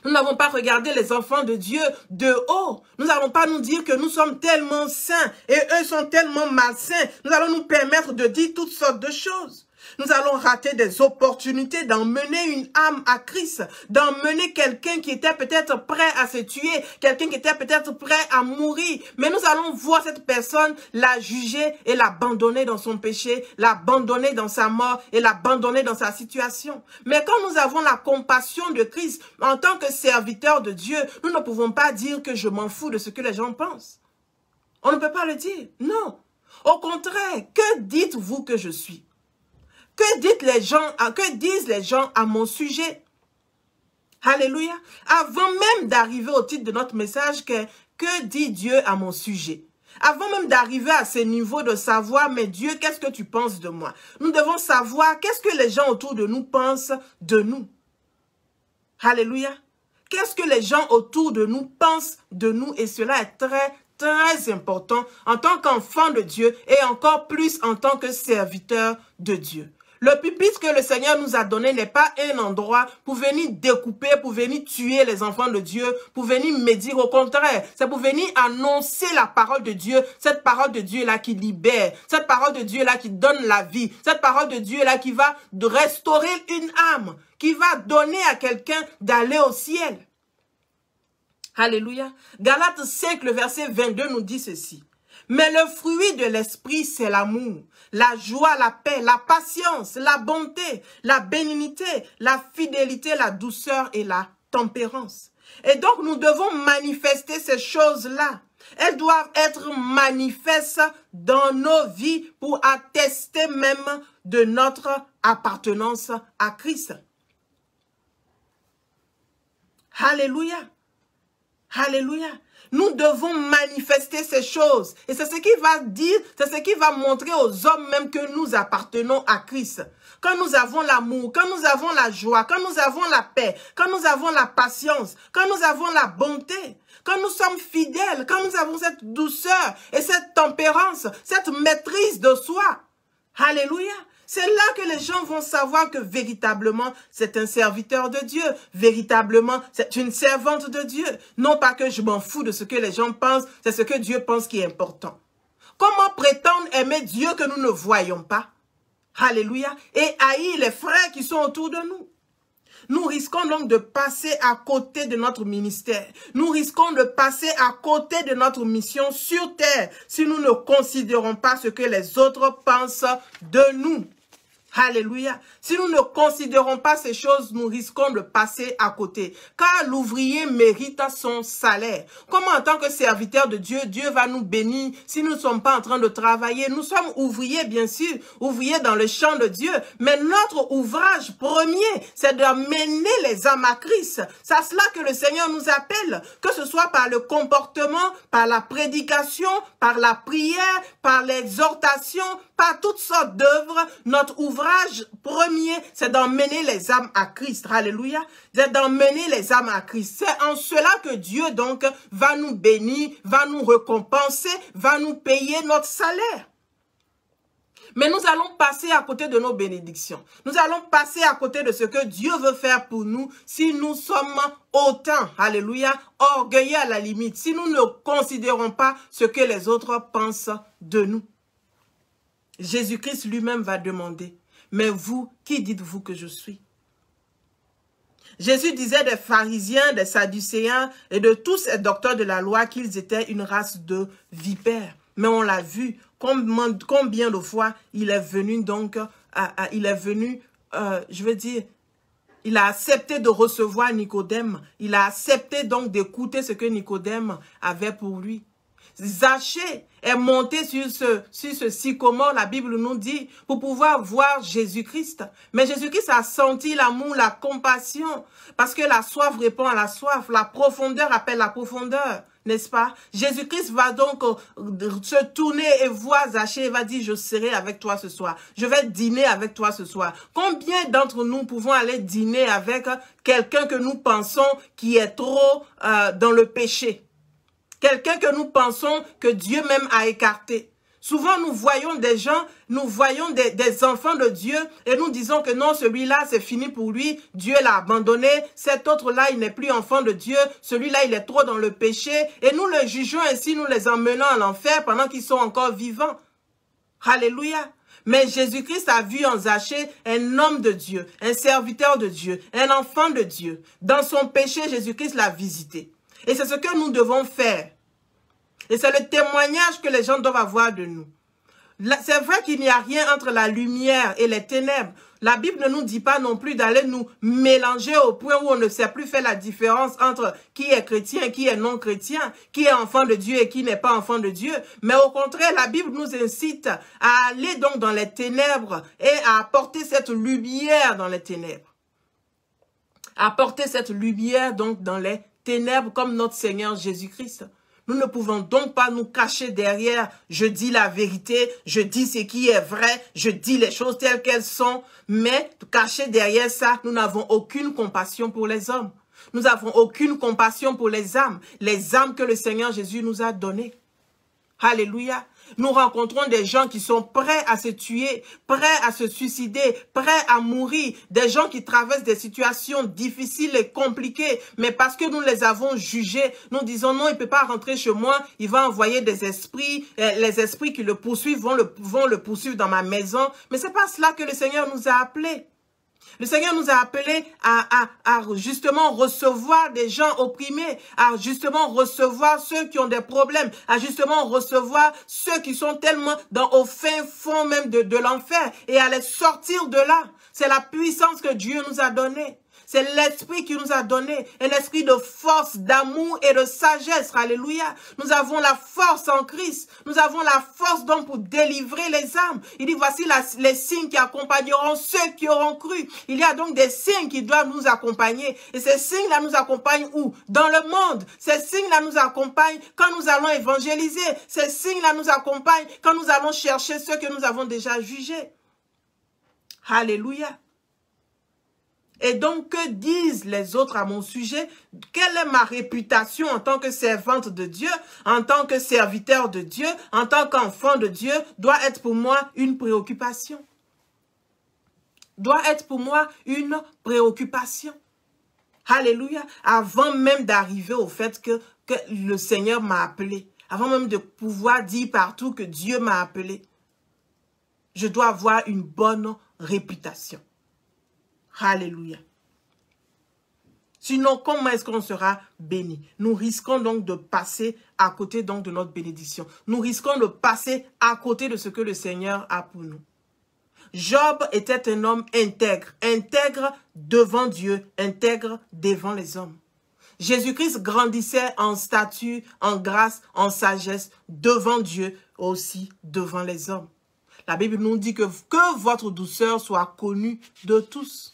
Nous n'avons pas regardé les enfants de Dieu de haut. Nous n'allons pas nous dire que nous sommes tellement saints et eux sont tellement malsains. Nous allons nous permettre de dire toutes sortes de choses. Nous allons rater des opportunités d'emmener une âme à Christ, d'emmener quelqu'un qui était peut-être prêt à se tuer, quelqu'un qui était peut-être prêt à mourir. Mais nous allons voir cette personne, la juger et l'abandonner dans son péché, l'abandonner dans sa mort et l'abandonner dans sa situation. Mais quand nous avons la compassion de Christ, en tant que serviteur de Dieu, nous ne pouvons pas dire que je m'en fous de ce que les gens pensent. On ne peut pas le dire, non. Au contraire, que dites-vous que je suis? Que disent les gens à mon sujet? Alléluia. Avant même d'arriver au titre de notre message, que dit Dieu à mon sujet? Avant même d'arriver à ce niveau de savoir, mais Dieu, qu'est-ce que tu penses de moi? Nous devons savoir qu'est-ce que les gens autour de nous pensent de nous. Alléluia. Qu'est-ce que les gens autour de nous pensent de nous? Et cela est très important en tant qu'enfant de Dieu et encore plus en tant que serviteur de Dieu. Le pupitre que le Seigneur nous a donné n'est pas un endroit pour venir découper, pour venir tuer les enfants de Dieu, pour venir médire. Au contraire, c'est pour venir annoncer la parole de Dieu, cette parole de Dieu-là qui libère, cette parole de Dieu-là qui donne la vie, cette parole de Dieu-là qui va restaurer une âme, qui va donner à quelqu'un d'aller au ciel. Alléluia. Galates 5, le verset 22 nous dit ceci. Mais le fruit de l'esprit, c'est l'amour, la joie, la paix, la patience, la bonté, la bénignité, la fidélité, la douceur et la tempérance. Et donc, nous devons manifester ces choses-là. Elles doivent être manifestes dans nos vies pour attester même de notre appartenance à Christ. Alléluia. Alléluia. Nous devons manifester ces choses. Et c'est ce qui va dire, c'est ce qui va montrer aux hommes même que nous appartenons à Christ. Quand nous avons l'amour, quand nous avons la joie, quand nous avons la paix, quand nous avons la patience, quand nous avons la bonté, quand nous sommes fidèles, quand nous avons cette douceur et cette tempérance, cette maîtrise de soi. Alléluia. C'est là que les gens vont savoir que véritablement, c'est un serviteur de Dieu. Véritablement, c'est une servante de Dieu. Non pas que je m'en fous de ce que les gens pensent, c'est ce que Dieu pense qui est important. Comment prétendre aimer Dieu que nous ne voyons pas? Alléluia. Et haïr les frères qui sont autour de nous. Nous risquons donc de passer à côté de notre ministère. Nous risquons de passer à côté de notre mission sur terre si nous ne considérons pas ce que les autres pensent de nous. Alléluia. Si nous ne considérons pas ces choses, nous risquons de passer à côté. Car l'ouvrier mérite son salaire. Comment en tant que serviteur de Dieu, Dieu va nous bénir si nous ne sommes pas en train de travailler? Nous sommes ouvriers, bien sûr, ouvriers dans le champ de Dieu. Mais notre ouvrage premier, c'est d'amener les âmes à Christ. C'est à cela que le Seigneur nous appelle. Que ce soit par le comportement, par la prédication, par la prière, par l'exhortation, par toutes sortes d'œuvres, notre ouvrage premier, c'est d'emmener les âmes à Christ. Alléluia. C'est d'emmener les âmes à Christ. C'est en cela que Dieu donc va nous bénir, va nous récompenser, va nous payer notre salaire. Mais nous allons passer à côté de nos bénédictions. Nous allons passer à côté de ce que Dieu veut faire pour nous si nous sommes autant, alléluia, orgueilleux à la limite, si nous ne considérons pas ce que les autres pensent de nous. Jésus-Christ lui-même va demander, mais vous, qui dites-vous que je suis? Jésus disait des pharisiens, des sadducéens et de tous ces docteurs de la loi qu'ils étaient une race de vipères. Mais on l'a vu, combien de fois il est venu donc, je veux dire, il a accepté de recevoir Nicodème. Il a accepté donc d'écouter ce que Nicodème avait pour lui. Zachée est monté sur ce sycomore, la Bible nous dit, pour pouvoir voir Jésus-Christ. Mais Jésus-Christ a senti l'amour, la compassion, parce que la soif répond à la soif, la profondeur appelle la profondeur, n'est-ce pas? Jésus-Christ va donc se tourner et voir Zachée et va dire, je serai avec toi ce soir, je vais dîner avec toi ce soir. Combien d'entre nous pouvons aller dîner avec quelqu'un que nous pensons qui est trop dans le péché? Quelqu'un que nous pensons que Dieu même a écarté. Souvent, nous voyons des gens, nous voyons des enfants de Dieu et nous disons que non, celui-là, c'est fini pour lui. Dieu l'a abandonné. Cet autre-là, il n'est plus enfant de Dieu. Celui-là, il est trop dans le péché. Et nous le jugeons ainsi, nous les emmenons à l'enfer pendant qu'ils sont encore vivants. Alléluia. Mais Jésus-Christ a vu en Zachée un homme de Dieu, un serviteur de Dieu, un enfant de Dieu. Dans son péché, Jésus-Christ l'a visité. Et c'est ce que nous devons faire. Et c'est le témoignage que les gens doivent avoir de nous. C'est vrai qu'il n'y a rien entre la lumière et les ténèbres. La Bible ne nous dit pas non plus d'aller nous mélanger au point où on ne sait plus faire la différence entre qui est chrétien et qui est non chrétien, qui est enfant de Dieu et qui n'est pas enfant de Dieu. Mais au contraire, la Bible nous incite à aller donc dans les ténèbres et à apporter cette lumière dans les ténèbres. Apporter cette lumière donc dans les ténèbres comme notre Seigneur Jésus-Christ. Nous ne pouvons donc pas nous cacher derrière « je dis la vérité, je dis ce qui est vrai, je dis les choses telles qu'elles sont ». Mais caché derrière ça, nous n'avons aucune compassion pour les hommes. Nous n'avons aucune compassion pour les âmes que le Seigneur Jésus nous a données. Alléluia. Nous rencontrons des gens qui sont prêts à se tuer, prêts à se suicider, prêts à mourir. Des gens qui traversent des situations difficiles et compliquées. Mais parce que nous les avons jugés, nous disons non, il ne peut pas rentrer chez moi. Il va envoyer des esprits. Les esprits qui le poursuivent vont le poursuivre dans ma maison. Mais ce n'est pas cela que le Seigneur nous a appelés. Le Seigneur nous a appelés à justement recevoir des gens opprimés, à justement recevoir ceux qui ont des problèmes, à justement recevoir ceux qui sont tellement au fin fond même de l'enfer et à les sortir de là. C'est la puissance que Dieu nous a donnée. C'est l'esprit qui nous a donné, un esprit de force, d'amour et de sagesse. Alléluia. Nous avons la force en Christ. Nous avons la force donc pour délivrer les âmes. Il dit, voici les signes qui accompagneront ceux qui auront cru. Il y a donc des signes qui doivent nous accompagner. Et ces signes-là nous accompagnent où? Dans le monde. Ces signes-là nous accompagnent quand nous allons évangéliser. Ces signes-là nous accompagnent quand nous allons chercher ceux que nous avons déjà jugés. Alléluia. Et donc, que disent les autres à mon sujet? Quelle est ma réputation en tant que servante de Dieu, en tant que serviteur de Dieu, en tant qu'enfant de Dieu, doit être pour moi une préoccupation. Doit être pour moi une préoccupation. Alléluia. Avant même d'arriver au fait que le Seigneur m'a appelé, avant même de pouvoir dire partout que Dieu m'a appelé, je dois avoir une bonne réputation. Alléluia. Sinon, comment est-ce qu'on sera béni? Nous risquons donc de passer à côté donc de notre bénédiction. Nous risquons de passer à côté de ce que le Seigneur a pour nous. Job était un homme intègre, intègre devant Dieu, intègre devant les hommes. Jésus-Christ grandissait en stature, en grâce, en sagesse, devant Dieu, aussi devant les hommes. La Bible nous dit que votre douceur soit connue de tous.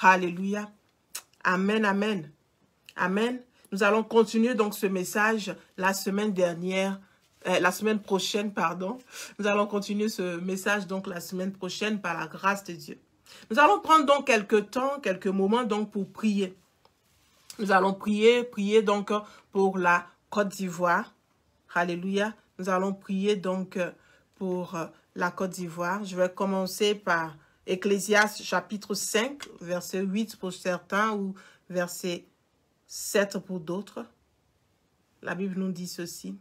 Alléluia. Amen, amen. Amen. Nous allons continuer donc ce message la semaine prochaine, pardon. Nous allons continuer ce message donc la semaine prochaine par la grâce de Dieu. Nous allons prendre donc quelques moments donc pour prier. Nous allons prier donc pour la Côte d'Ivoire. Alléluia. Nous allons prier donc pour la Côte d'Ivoire. Je vais commencer par Ecclésiaste chapitre 5, verset 8 pour certains ou verset 7 pour d'autres. La Bible nous dit ceci.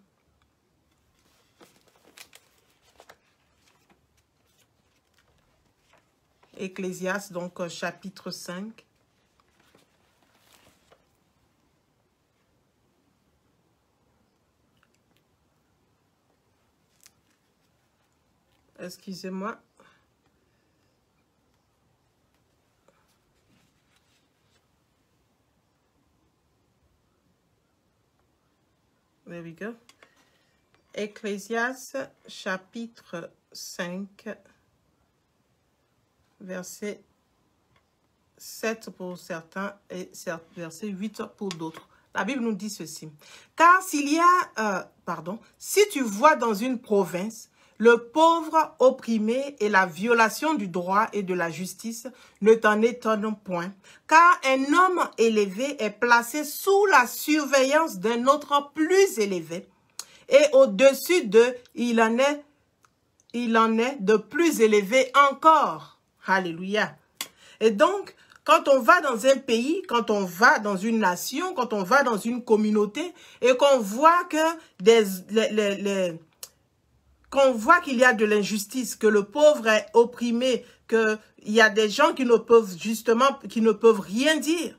Ecclésiaste, donc chapitre 5, Excusez-moi. There we go. Ecclésiaste, chapitre 5, verset 7 pour certains et verset 8 pour d'autres. La Bible nous dit ceci. Car s'il y a, si tu vois dans une province le pauvre opprimé et la violation du droit et de la justice, ne t'en étonne point, car un homme élevé est placé sous la surveillance d'un autre plus élevé, et au-dessus d'eux, il en est de plus élevé encore. Alléluia. Et donc, quand on va dans un pays, quand on va dans une nation, quand on va dans une communauté et qu'on voit que qu'on voit qu'il y a de l'injustice, que le pauvre est opprimé, qu'il y a des gens qui ne peuvent rien dire.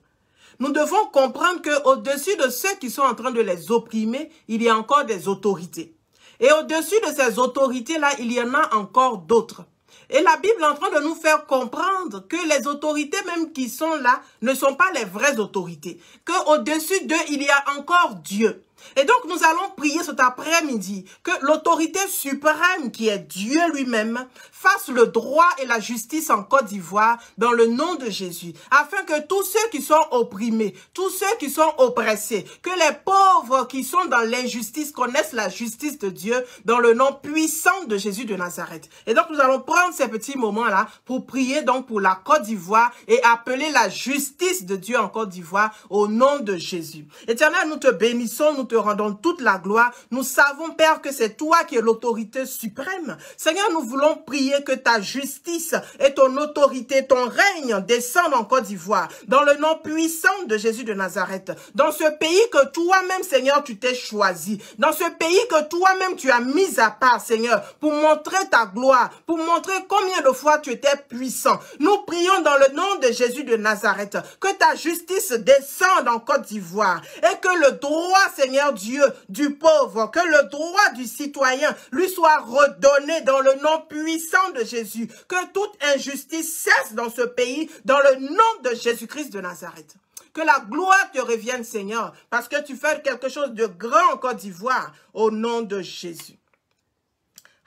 Nous devons comprendre qu'au-dessus de ceux qui sont en train de les opprimer, il y a encore des autorités. Et au-dessus de ces autorités-là, il y en a encore d'autres. Et la Bible est en train de nous faire comprendre que les autorités même qui sont là ne sont pas les vraies autorités. Qu'au-dessus d'eux, il y a encore Dieu. Et donc, nous allons prier cet après-midi que l'autorité suprême qui est Dieu lui-même fasse le droit et la justice en Côte d'Ivoire dans le nom de Jésus, afin que tous ceux qui sont opprimés, tous ceux qui sont oppressés, que les pauvres qui sont dans l'injustice connaissent la justice de Dieu dans le nom puissant de Jésus de Nazareth. Et donc, nous allons prendre ces petits moments-là pour prier donc pour la Côte d'Ivoire et appeler la justice de Dieu en Côte d'Ivoire au nom de Jésus. Éternel, nous te bénissons, nous te rendons toute la gloire. Nous savons, Père, que c'est toi qui es l'autorité suprême. Seigneur, nous voulons prier que ta justice et ton autorité, ton règne descendent en Côte d'Ivoire, dans le nom puissant de Jésus de Nazareth. Dans ce pays que toi-même, Seigneur, tu t'es choisi. Dans ce pays que toi-même tu as mis à part, Seigneur, pour montrer ta gloire, pour montrer combien de fois tu étais puissant. Nous prions dans le nom de Jésus de Nazareth, que ta justice descende en Côte d'Ivoire et que le droit, Seigneur Dieu, du pauvre, que le droit du citoyen lui soit redonné dans le nom puissant de Jésus, que toute injustice cesse dans ce pays, dans le nom de Jésus-Christ de Nazareth. Que la gloire te revienne, Seigneur, parce que tu fais quelque chose de grand en Côte d'Ivoire, au nom de Jésus.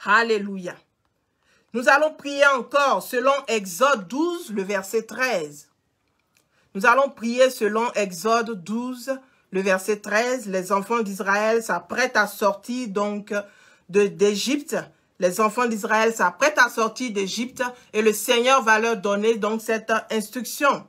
Alléluia. Nous allons prier encore selon Exode 12, le verset 13. Nous allons prier selon Exode 12, le verset 13. Les enfants d'Israël s'apprêtent à sortir donc d'Égypte. Les enfants d'Israël s'apprêtent à sortir d'Égypte et le Seigneur va leur donner donc cette instruction.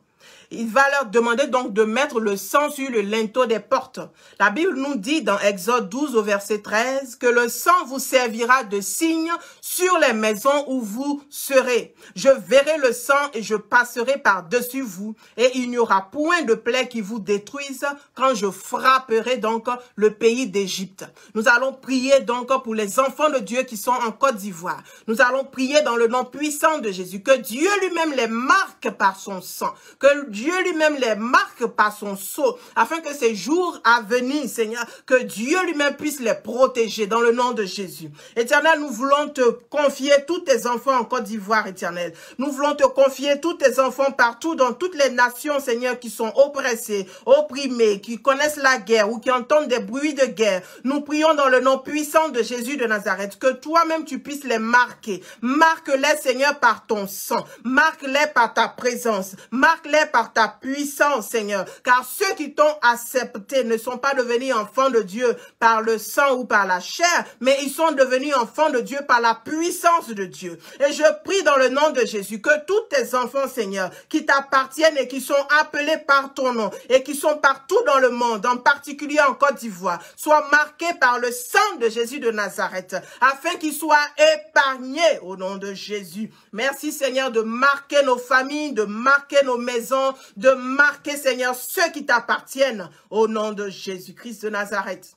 Il va leur demander donc de mettre le sang sur le linteau des portes. La Bible nous dit dans Exode 12 au verset 13 que le sang vous servira de signe sur les maisons où vous serez. Je verrai le sang et je passerai par-dessus vous et il n'y aura point de plaie qui vous détruise quand je frapperai donc le pays d'Égypte. Nous allons prier donc pour les enfants de Dieu qui sont en Côte d'Ivoire. Nous allons prier dans le nom puissant de Jésus, que Dieu lui-même les marque par son sang, que Dieu lui-même les marque par son sceau, afin que ces jours à venir, Seigneur, que Dieu lui-même puisse les protéger dans le nom de Jésus. Éternel, nous voulons te confier tous tes enfants en Côte d'Ivoire, éternel. Nous voulons te confier tous tes enfants partout dans toutes les nations, Seigneur, qui sont oppressés, opprimés, qui connaissent la guerre ou qui entendent des bruits de guerre. Nous prions dans le nom puissant de Jésus de Nazareth, que toi-même tu puisses les marquer. Marque-les, Seigneur, par ton sang. Marque-les par ta présence. Marque-les par ta puissance, Seigneur. Car ceux qui t'ont accepté ne sont pas devenus enfants de Dieu par le sang ou par la chair, mais ils sont devenus enfants de Dieu par la puissance de Dieu. Et je prie dans le nom de Jésus que tous tes enfants, Seigneur, qui t'appartiennent et qui sont appelés par ton nom et qui sont partout dans le monde, en particulier en Côte d'Ivoire, soient marqués par le sang de Jésus de Nazareth, afin qu'ils soient épargnés au nom de Jésus. Merci, Seigneur, de marquer nos familles, de marquer nos maisons, de marquer, Seigneur, ceux qui t'appartiennent au nom de Jésus-Christ de Nazareth.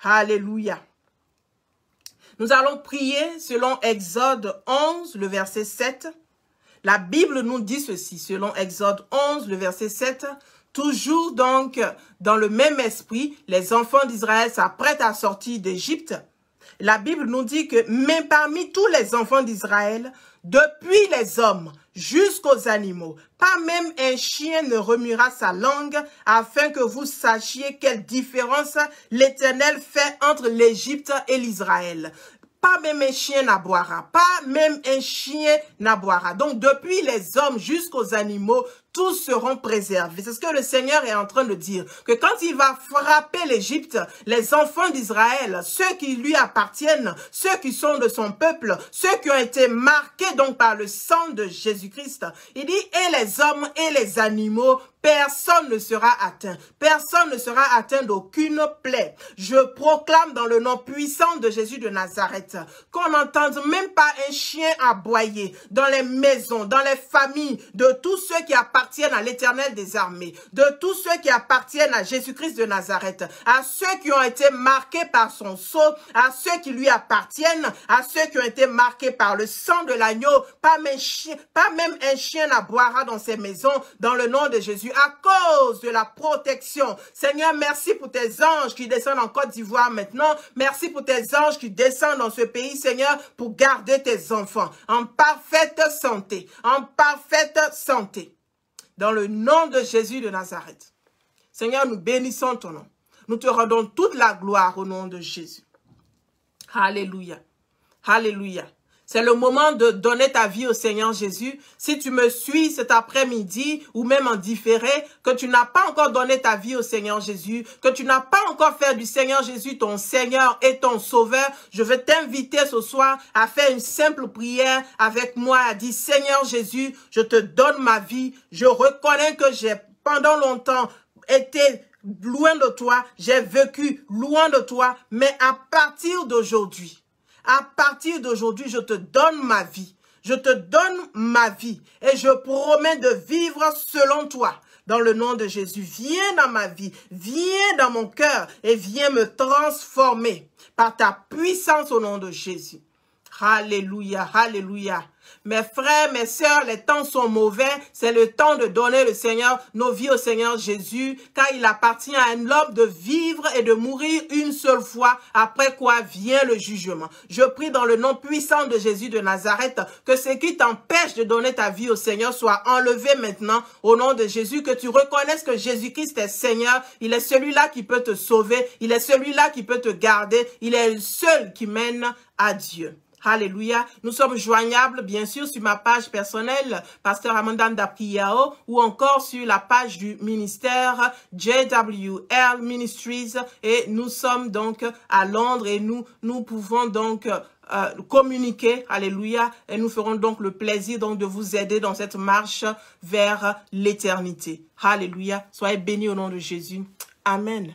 Alléluia. Nous allons prier selon Exode 11, le verset 7. La Bible nous dit ceci, selon Exode 11, le verset 7. Toujours donc, dans le même esprit, les enfants d'Israël s'apprêtent à sortir d'Égypte. La Bible nous dit que même parmi tous les enfants d'Israël, depuis les hommes jusqu'aux animaux, pas même un chien ne remuera sa langue, afin que vous sachiez quelle différence l'Éternel fait entre l'Égypte et l'Israël. Pas même un chien n'aboiera, pas même un chien n'aboiera. Donc, depuis les hommes jusqu'aux animaux, tous seront préservés. C'est ce que le Seigneur est en train de dire. Que quand il va frapper l'Égypte, les enfants d'Israël, ceux qui lui appartiennent, ceux qui sont de son peuple, ceux qui ont été marqués donc par le sang de Jésus-Christ, il dit, et les hommes et les animaux, personne ne sera atteint. Personne ne sera atteint d'aucune plaie. Je proclame dans le nom puissant de Jésus de Nazareth qu'on n'entende même pas un chien aboyer dans les maisons, dans les familles de tous ceux qui appartiennent à l'Éternel des armées, de tous ceux qui appartiennent à Jésus-Christ de Nazareth, à ceux qui ont été marqués par son sceau, à ceux qui lui appartiennent, à ceux qui ont été marqués par le sang de l'agneau. Pas même un chien n'aboiera dans ces maisons, dans le nom de Jésus, à cause de la protection. Seigneur, merci pour tes anges qui descendent en Côte d'Ivoire maintenant. Merci pour tes anges qui descendent dans ce pays, Seigneur, pour garder tes enfants en parfaite santé, en parfaite santé. Dans le nom de Jésus de Nazareth. Seigneur, nous bénissons ton nom. Nous te rendons toute la gloire au nom de Jésus. Alléluia. Alléluia. C'est le moment de donner ta vie au Seigneur Jésus. Si tu me suis cet après-midi ou même en différé, que tu n'as pas encore donné ta vie au Seigneur Jésus, que tu n'as pas encore fait du Seigneur Jésus ton Seigneur et ton Sauveur, je vais t'inviter ce soir à faire une simple prière avec moi, à dire, Seigneur Jésus, je te donne ma vie. Je reconnais que j'ai pendant longtemps été loin de toi, j'ai vécu loin de toi, mais à partir d'aujourd'hui, je te donne ma vie. Je te donne ma vie et je promets de vivre selon toi. Dans le nom de Jésus, viens dans ma vie, viens dans mon cœur et viens me transformer par ta puissance au nom de Jésus. Alléluia, alléluia. Mes frères, mes sœurs, les temps sont mauvais. C'est le temps de donner le Seigneur, nos vies au Seigneur Jésus, car il appartient à un homme de vivre et de mourir une seule fois, après quoi vient le jugement. Je prie dans le nom puissant de Jésus de Nazareth, que ce qui t'empêche de donner ta vie au Seigneur soit enlevé maintenant, au nom de Jésus, que tu reconnaisses que Jésus-Christ est Seigneur. Il est celui-là qui peut te sauver. Il est celui-là qui peut te garder. Il est le seul qui mène à Dieu. Alléluia. Nous sommes joignables, bien sûr, sur ma page personnelle, Pasteur Amandanda Priao, ou encore sur la page du ministère JWL Ministries. Et nous sommes donc à Londres et nous pouvons donc communiquer. Alléluia. Et nous ferons donc le plaisir donc de vous aider dans cette marche vers l'éternité. Alléluia. Soyez bénis au nom de Jésus. Amen.